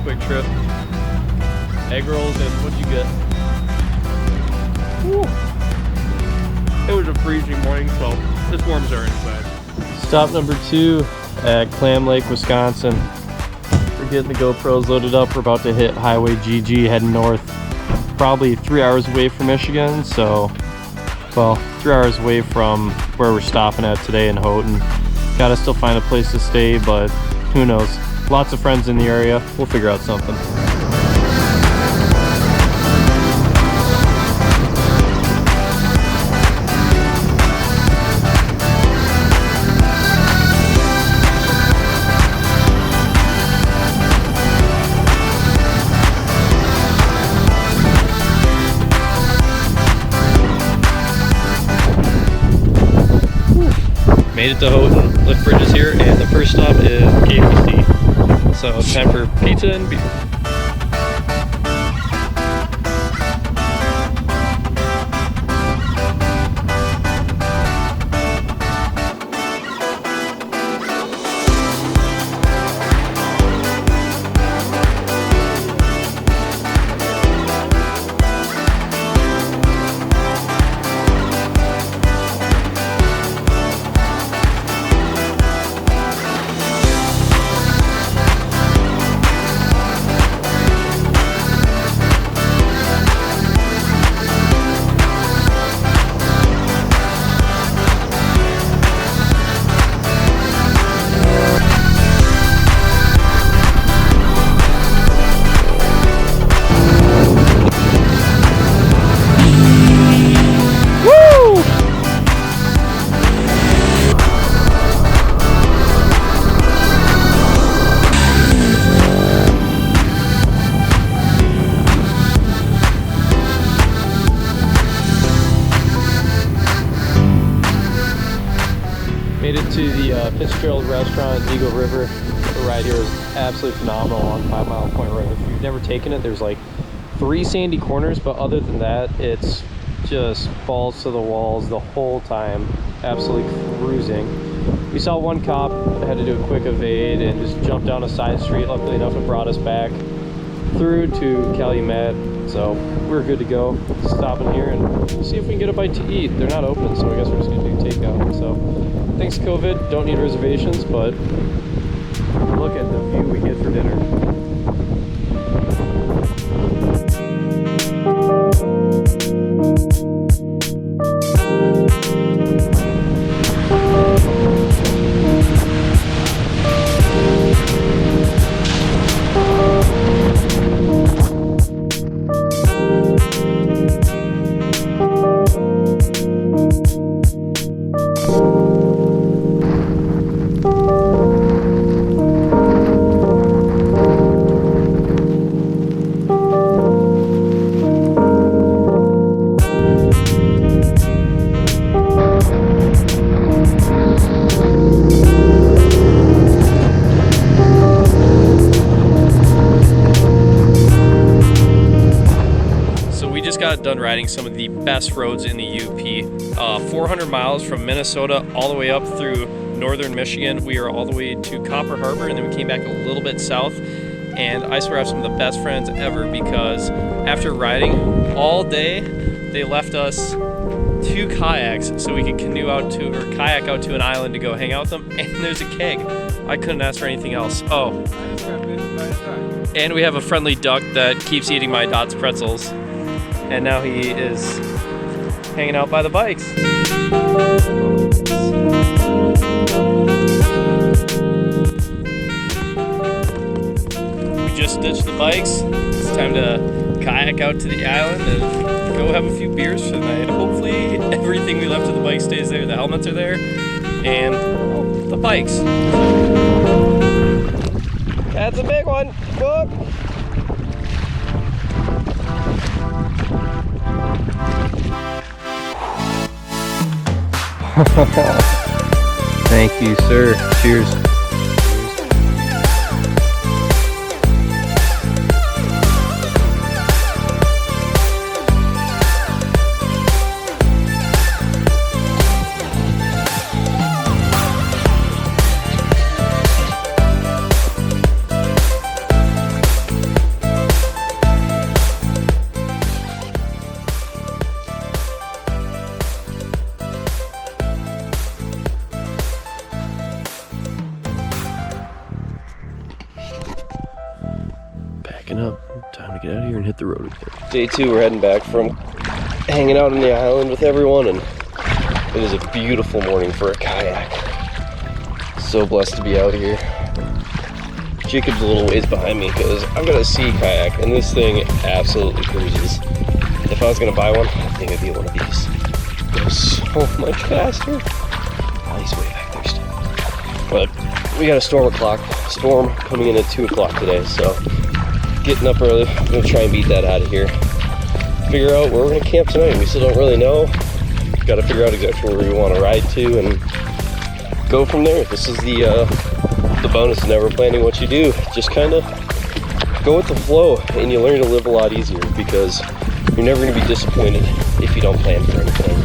quick trip. Egg rolls, and what'd you get? Woo. It was a freezing morning, so this warms our inside. Stop number 2 at Clam Lake, Wisconsin. We're getting the GoPros loaded up. We're about to hit Highway GG heading north. Probably 3 hours away from Michigan, so, well, 3 hours away from where we're stopping at today in Houghton. Gotta still find a place to stay, but who knows. Lots of friends in the area. We'll figure out something. Made it to Houghton, Lift Bridge is here, and the first stop is KFC. So time for pizza and beer. Made it to the Fitzgerald restaurant, Eagle River. The ride here is absolutely phenomenal along 5 Mile Point Road. If you've never taken it, there's like 3 sandy corners, but other than that, it's just balls to the walls the whole time. Absolutely cruising. We saw one cop, had to do a quick evade and just jumped down a side street. Luckily enough, it brought us back through to Calumet. So we're good to go. Stop in here and see if we can get a bite to eat. They're not open, so I guess we're just gonna do takeout. So thanks COVID, don't need reservations, but look at the view we get for dinner. Got done riding some of the best roads in the UP. 400 miles from Minnesota all the way up through northern Michigan. We are all the way to Copper Harbor, and then we came back a little bit south. And I swear I have some of the best friends ever, because after riding all day, they left us 2 kayaks so we could canoe out to, or kayak out to an island to go hang out with them. And there's a keg. I couldn't ask for anything else. Oh. And we have a friendly duck that keeps eating my Dots pretzels. And now he is hanging out by the bikes. We just ditched the bikes. It's time to kayak out to the island and go have a few beers for the night. Hopefully everything we left at the bike stays there. The helmets are there, and the bikes. That's a big one. Look. Thank you, sir. Cheers. hit the road again. Day 2, we're heading back from hanging out on the island with everyone, and it is a beautiful morning for a kayak. So blessed to be out here. Jacob's a little ways behind me because I've got a sea kayak, and this thing absolutely cruises. If I was gonna buy one, I think it'd be one of these. It goes so much faster. Oh, he's way back there still. But we got a storm coming in at 2 o'clock today, so getting up early. I'm gonna try and beat that out of here. Figure out where we're gonna camp tonight. We still don't really know. Got to figure out exactly where we want to ride to and go from there. This is the bonus of never planning what you do. Just kind of go with the flow, and you learn to live a lot easier because you're never going to be disappointed if you don't plan for anything.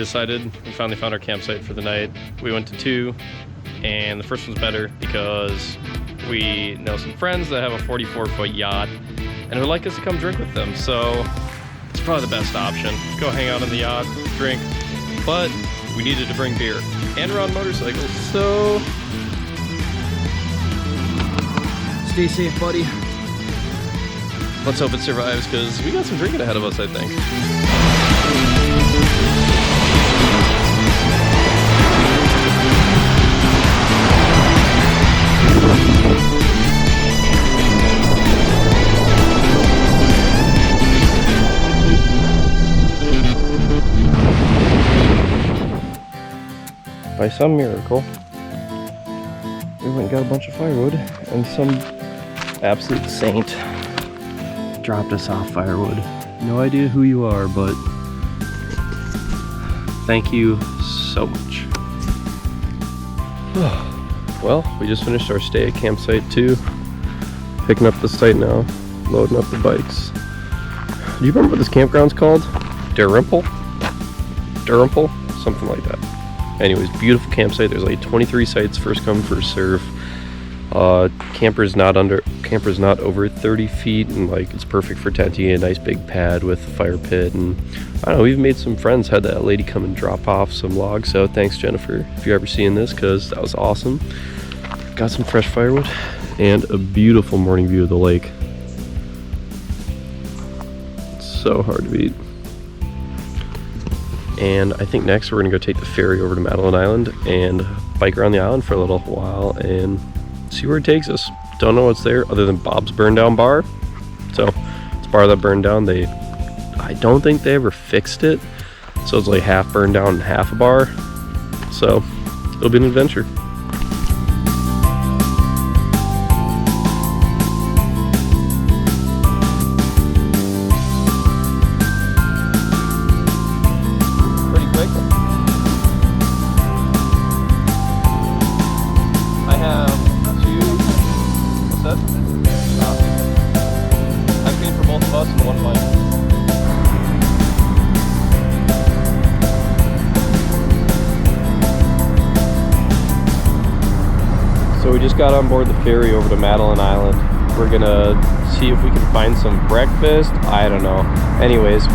So we finally found our campsite for the night. We went to 2, and the first one's better because we know some friends that have a 44-foot yacht and would like us to come drink with them. So it's probably the best option. Go hang out on the yacht, drink, but we needed to bring beer, and we're on motorcycles, so stay safe, buddy. Let's hope it survives because we got some drinking ahead of us, I think. By some miracle, we went and got a bunch of firewood, and some absolute saint dropped us off firewood. No idea who you are, but thank you so much. Well, we just finished our stay at campsite 2. Picking up the site now, loading up the bikes. Do you remember what this campground's called? Dalrymple? Something like that. Anyways, beautiful campsite. There's like 23 sites, first come, first serve. Camper's not over 30 feet, and like it's perfect for tenting. A nice big pad with a fire pit, and I don't know, we've made some friends. Had that lady come and drop off some logs, so thanks, Jennifer, if you're ever seeing this, because that was awesome. Got some fresh firewood and a beautiful morning view of the lake. It's so hard to beat. And I think next we're gonna go take the ferry over to Madeline Island and bike around the island for a little while and see where it takes us. Don't know what's there other than Bob's Burn Down Bar. So it's a bar that burned down. I don't think they ever fixed it. So it's like half burned down and half a bar. So it'll be an adventure. we just got on board the ferry over to Madeline Island. We're gonna see if we can find some breakfast. I don't know. Anyways,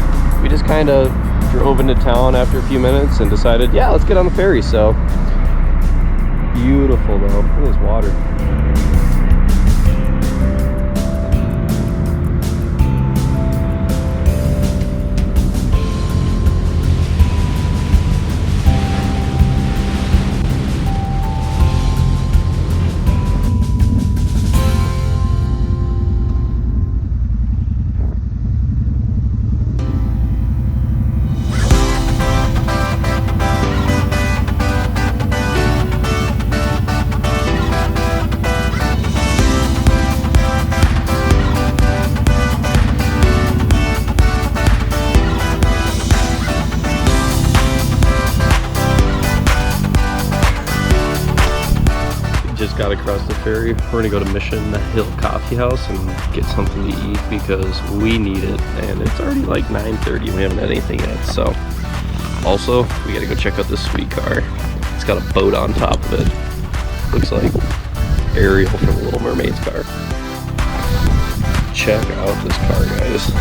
we just kind of drove into town after a few minutes and decided, yeah, let's get on the ferry. So beautiful though. Look at this water. Just got across the ferry. We're gonna go to Mission Hill Coffee House and get something to eat because we need it, and it's already like 9:30 and we haven't had anything yet. So also we gotta go check out this sweet car. It's got a boat on top of it. Looks like Ariel from the Little Mermaid's car. Check out this car, guys.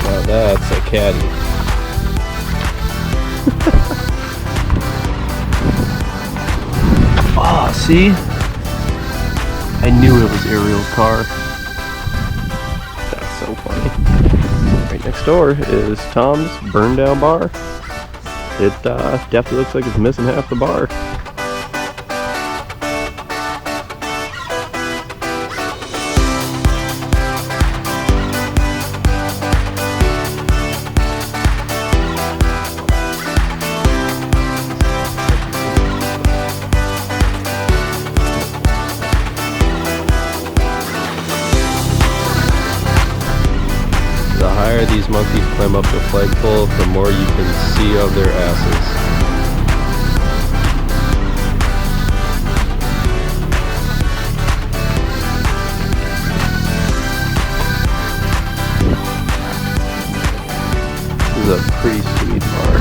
Now that's a caddy. Ah, see? I knew it was Ariel's car. That's so funny. Right next door is Tom's Burn Down Bar. It definitely looks like it's missing half the bar. The higher these monkeys climb up the flagpole, the more you can see of their asses. This is a pretty sweet bar.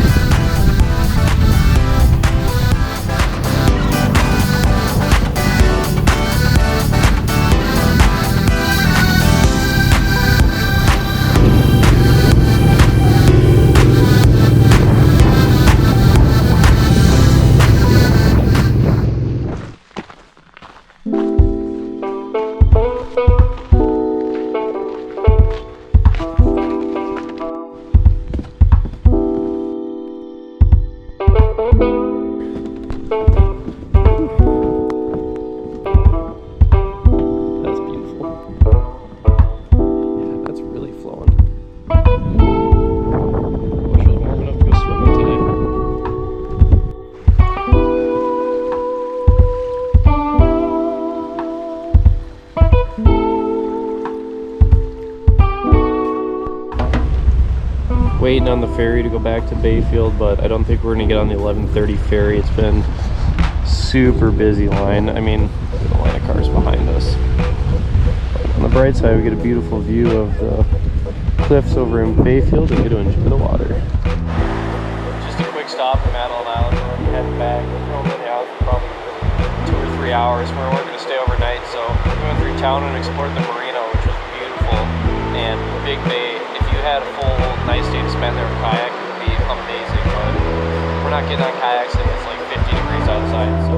That's beautiful. Yeah, that's really flowing. Wish it was warm enough to go swimming today. Waiting on the ferry to go back to Bayfield, but I don't think we're gonna get on the 11:30 ferry. It's been super busy line. I mean, the line of cars behind us. On the bright side, we get a beautiful view of the cliffs over in Bayfield and get to enjoy the water. Just a quick stop at Madeline Island. We're heading back. We're only in the island for probably 2 or 3 hours. We weren't going to stay overnight, so we went through town and explored the marina, which was beautiful, and Big Bay. If you had a full nice day to spend there with kayak, it would be amazing, but we're not getting on kayaks if it's like 50 degrees outside, so.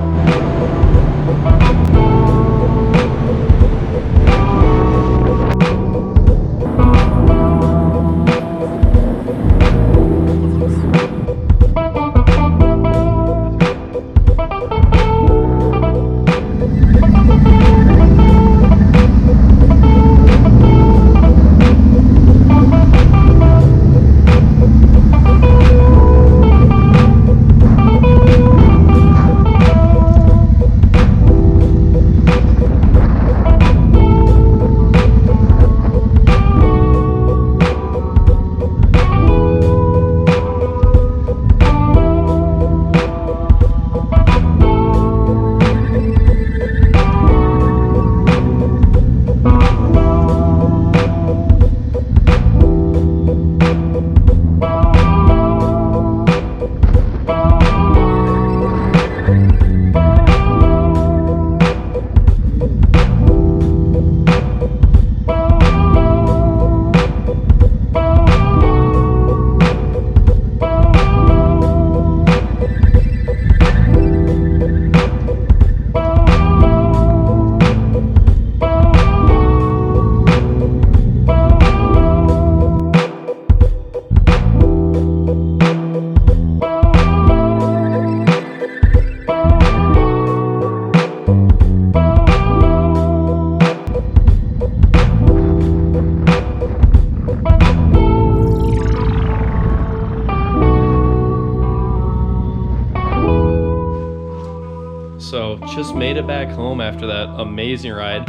So just made it back home after that amazing ride.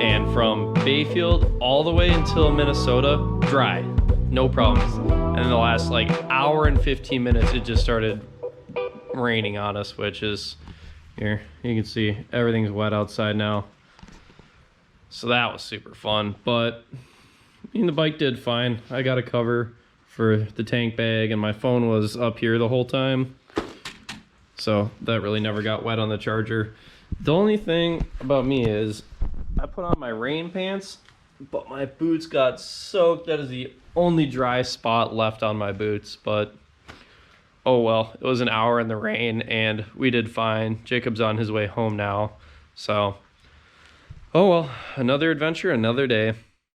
And from Bayfield all the way until Minnesota, dry, no problems. And in the last like hour and 15 minutes, it just started raining on us, which is, here, you can see everything's wet outside now. So that was super fun, but I mean, the bike did fine. I got a cover for the tank bag and my phone was up here the whole time. So that really never got wet on the charger. The only thing about me is I put on my rain pants, but my boots got soaked. That is the only dry spot left on my boots, but oh well, it was an hour in the rain and we did fine. Jacob's on his way home now. So, oh well, another adventure, another day.